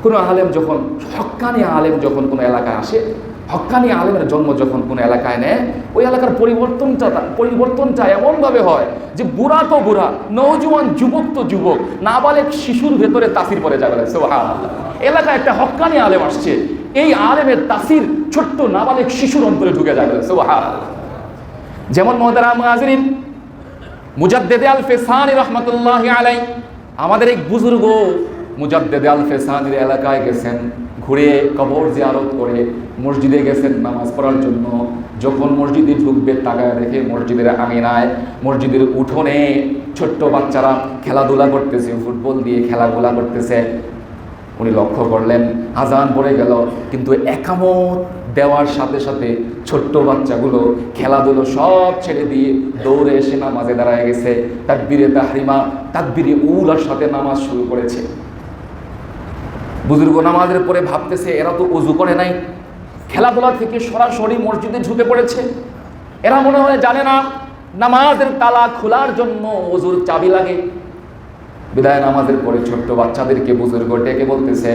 কোনো আলেম যখন, হক্কানি আলেম যখন কোনো এলাকায় আসে, হক্কানি আলেমের জন্ম যখন কোনো এলাকায় নেয়, ওই এলাকার পরিবর্তনটা এমনভাবে হয় যে বুড়া তো বুড়া, নওজোয়ান যুবক তো যুবক, নাবালেগ শিশুর ভেতরে তাসির পড়ে যাবে। সুবহানাল্লাহ। এলাকায় একটা হক্কানি আলেম আসছে, এই আলেমের তাসির ছোট্ট নাবালেগ শিশুর অন্তরে ঢুকে যাবে। সুবহানাল্লাহ। যেমন মুহতারাম হাজিরিন, মুজাদ্দেদে আল ফেসানি রহমাতুল্লাহি আলাইহি, আমাদের এক বুজুর্গ মুজাদ্দেদে আল ফেসানির এলাকায় গেছেন, ঘুরে কবর জিয়ারত করে মসজিদে গেছেন নামাজ পড়ার জন্য। যখন মসজিদে ঢুকবে তাকায় দেখে মসজিদের আঙিনায়, মসজিদের উঠোনে ছোট্ট বাচ্চারা খেলাধুলা করতেছে, ফুটবল দিয়ে খেলাধুলা করতেছে। উনি লক্ষ্য করলেন আজান পড়ে গেল, কিন্তু একামত দেওয়ার সাথে সাথে ছোট্ট বাচ্চাগুলো খেলাধুলো সব ছেড়ে দিয়ে দৌড়ে এসে নামাজে দাঁড়ায় গেছে। তাকবীরে তাহরিমা, তাকবীরে উলার সাথে নামাজ শুরু করেছে। বুজুর্গ নামাজের পরে ভাবতেছে এরা তো ওযু করে নাই, খেলাধুলা থেকে সরাসরি মসজিদে ঢুকে পড়েছে। এরা মনে হয় জানে না নামাজের তালা খোলার জন্য ওযুর চাবি লাগে। বিদায় নামাজের পরে ছোট্ট বাচ্চাদেরকে বুজুর্গ ডেকে বলতেছে,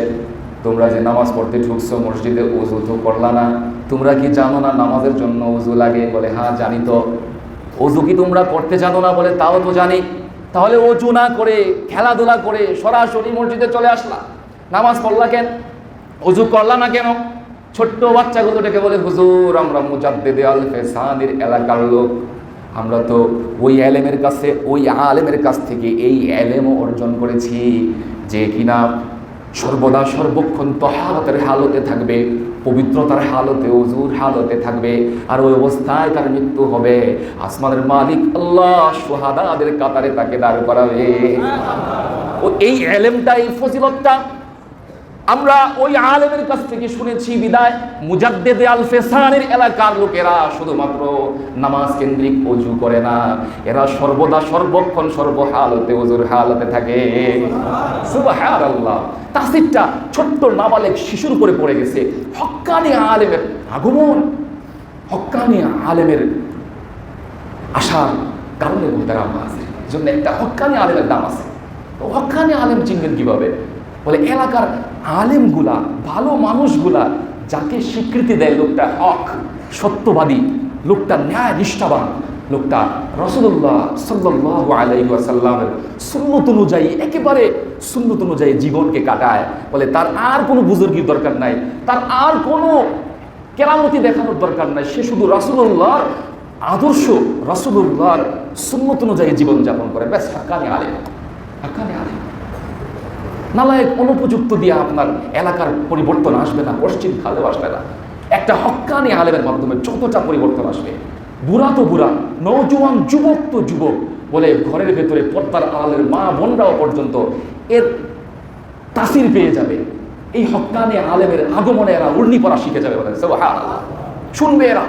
তোমরা যে নামাজ পড়তে ঢুকছো মসজিদে, ওযু তো করলা না, তোমরা কি জানো না নামাজের জন্য ওযু লাগে? বলে হ্যাঁ জানি। তো ওযু কি তোমরা করতে জানো না? বলে তাও তো জানি। তাহলে ওযু না করে খেলাধুলা করে সরাসরি মসজিদে চলে আসলা, নামাজ পড়লা কেন? ওযু করলা না কেন? ছোট্ট বাচ্চাগুলো ডেকে বলে, হুজুর আমরা মুজাদ্দেদে আল ফেসানির এলাকার লোক, আমরা তো ওই আলেমের কাছে, ওই আলেমের কাছ থেকে এই এলেমও অর্জন করেছি যে কিনা সর্বদা সর্বক্ষণ তহারতের হালতে থাকবে, পবিত্রতার হালতে, ওযুর হালতে থাকবে, আর ওই অবস্থায় তার মৃত্যু হবে। আসমানের মালিক আল্লাহ শুহাদাদের কাতারে তাকে দাঁড় করাবে। ও এই এলেমটা, এই ফজিলতটা আমরা ওই আলেমের কাছ থেকে শুনেছি বিদায় মুজাদ্দেদে আল ফেসানির এলাকার লোকেরা শুধুমাত্র নামাজ কেন্দ্রিক ওযু করে না, এরা সর্বদা সর্বক্ষণ সর্বহালতে ওযুর হালতে থাকে। সুবহানাল্লাহ। তাসিরটা ছোট্ট নাবালেগ শিশুর উপরে পড়ে গেছে। হক্কানি আলেমের আগমন, হক্কানি আলেমের আসার কারণে মুহতারাম হাজির, জন্য একটা হক্কানি আলেমের দাম আছে। তো হক্কানি আলেম চিনবেন কিভাবে? বলে এলাকার আলেমগুলা, ভালো মানুষগুলা যাকে স্বীকৃতি দেয় লোকটা হক, সত্যবাদী, লোকটা ন্যায় নিষ্ঠাবান, লোকটা রাসূলুল্লাহ সাল্লাল্লাহু আলাইহি ওয়াসাল্লামের সুন্নত অনুযায়ী, একেবারে সুন্নত অনুযায়ী জীবনকে কাটায়। বলে তার আর কোনো বুজুর্গির দরকার নাই, তার আর কোনো কেরামতি দেখানোর দরকার নাই, সে শুধু রাসূলুল্লাহর আদর্শ, রাসূলুল্লাহর সুন্নত অনুযায়ী জীবনযাপন করে। ব্যাস হক্কানি আলেম, হক্কানি আলেম। নালায়েক অনুপযুক্ত দিয়ে আপনার এলাকার পরিবর্তন আসবে না, পশ্চিম খালেও আসবে না। একটা হক্কানি আলেমের মাধ্যমে যতটা পরিবর্তন আসবে, বুড়া তো বুড়া, নওজোয়ান যুবক তো যুবক, বলে ঘরের ভেতরে পর্দার আলের মা বোনরাও পর্যন্ত এর তাসির পেয়ে যাবে। এই হক্কানি আলেমের আগমনে এরা উর্নি পড়া শিখে যাবে, বলে সুবহানাল্লাহ, শুনবে এরা,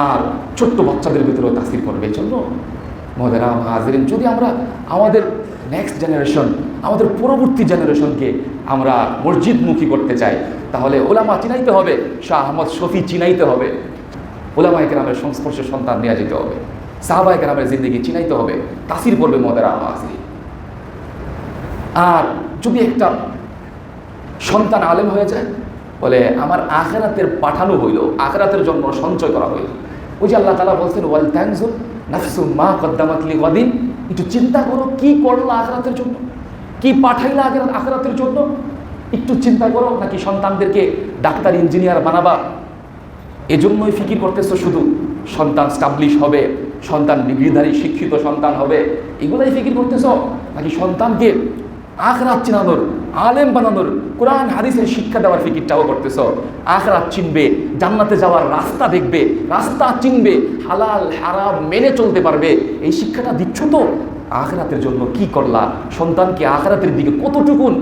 আর ছোট্ট বাচ্চাদের ভিতরেও তাসির করবে। এই জন্য মুহতারাম হাজিরিন, যদি আমরা আমাদের নেক্সট জেনারেশন, আমাদের পরবর্তী জেনারেশনকে আমরা মসজিদমুখী করতে চাই, তাহলে ওলামা চিনাইতে হবে, শাহ আহমদ শফি চিনাইতে হবে, ওলামায়ে কেরামের সংস্পর্শে সন্তান নিয়ে যেতে হবে, সাহাবায়ে কেরামের জিন্দেগি চিনাইতে হবে, তাসির করবে মুহতারাম হাজিরিন। আর যদি একটা সন্তান আলেম হয়ে যায়, বলে আমার আখিরাতের পাঠানো হইল, আখিরাতের জন্য সঞ্চয় করা হইল। ওই যে আল্লাহ তাআলা বলছেন ওয়াল তানজুর নাফসুম মা কদ্দামাত লিগাদিন, একটু চিন্তা করো কি করলো আখিরাতের জন্য, কি পাঠাইলা আখিরাতের জন্য, একটু চিন্তা করো। নাকি সন্তানদেরকে ডাক্তার ইঞ্জিনিয়ার বানাবা, এজন্যই ফিকির করতেছো শুধু সন্তান স্টাবলিশ হবে, সন্তান ডিগ্রিধারী শিক্ষিত সন্তান হবে, এগুলাই ফিকির করতেছো? নাকি সন্তানকে আখিরাত চিনানোর, আলেম বানানোর, কোরআন হাদিসের শিক্ষা দেওয়ার ফিকিরটাও করতেছো? আখিরাত চিনবে, জান্নাতে যাওয়ার রাস্তা দেখবে, রাস্তা চিনবে, হালাল হারাম মেনে চলতে পারবে, এই শিক্ষাটা দিচ্ছ তো? আখিরাতের জন্য কি করলা? সন্তানকে আখিরাতের দিকে কতটুকুন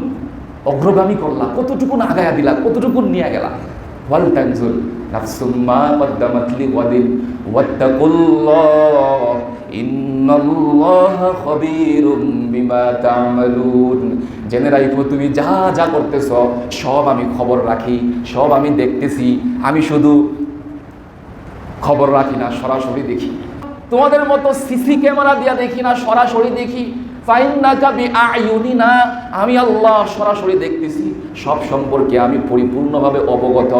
অগ্রগামী করলা, কতটুকুন আগায়া দিলা, কতটুকুন নিয়ে গেলা? ওয়াল তানজুর নাফসুম মা কদ্দামাত লিগাদিন ওয়াত্তাকুল্লাহ ইন্নাল্লাহা খাবীরুম বিমা তা'মালুন। জেনে রাখো তুমি যা যা করতেছ সব আমি খবর রাখি, সব আমি দেখতেছি। আমি শুধু খবর রাখি না, সরাসরি দেখি। তোমাদের মতো সিসি ক্যামেরা দিয়া দেখি না, সরাসরি দেখি। ফাইন্নাকা বিআয়ুনিনা, আমি আল্লাহ সরাসরি দেখতেছি, সব সম্পর্কে আমি পরিপূর্ণভাবে অবগত।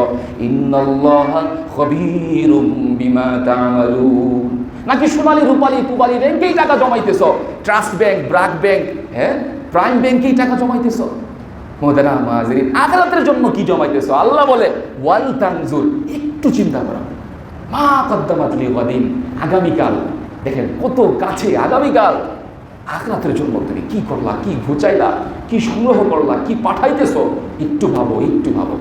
ইন্নাল্লাহা খবীরুম বিমা তা'মালুন। নাকি সোনালী রূপালী পুবালী ব্যাংকেই টাকা জমাইতেছ, ট্রাস্ট ব্যাংক, ব্র্যাক ব্যাংক, হ্যাঁ, প্রাইম ব্যাংকেই টাকা জমাইতেছ? মোহতারাম হাজিরিন, আখিরাতের জন্য কি জমাইতেছ? আল্লাহ বলে ওয়াল তানজুর, একটু চিন্তা করো, মা কদ্দামাত লিগাদিন, আগামীকাল দেখেন কত কাছে, আগামীকাল আখিরাতের জন্য তুমি কি করলা, কি ঘুচাইলা, কি সংগ্রহ করলা, কি পাঠাইতেছ, একটু ভাবো, একটু ভাবো।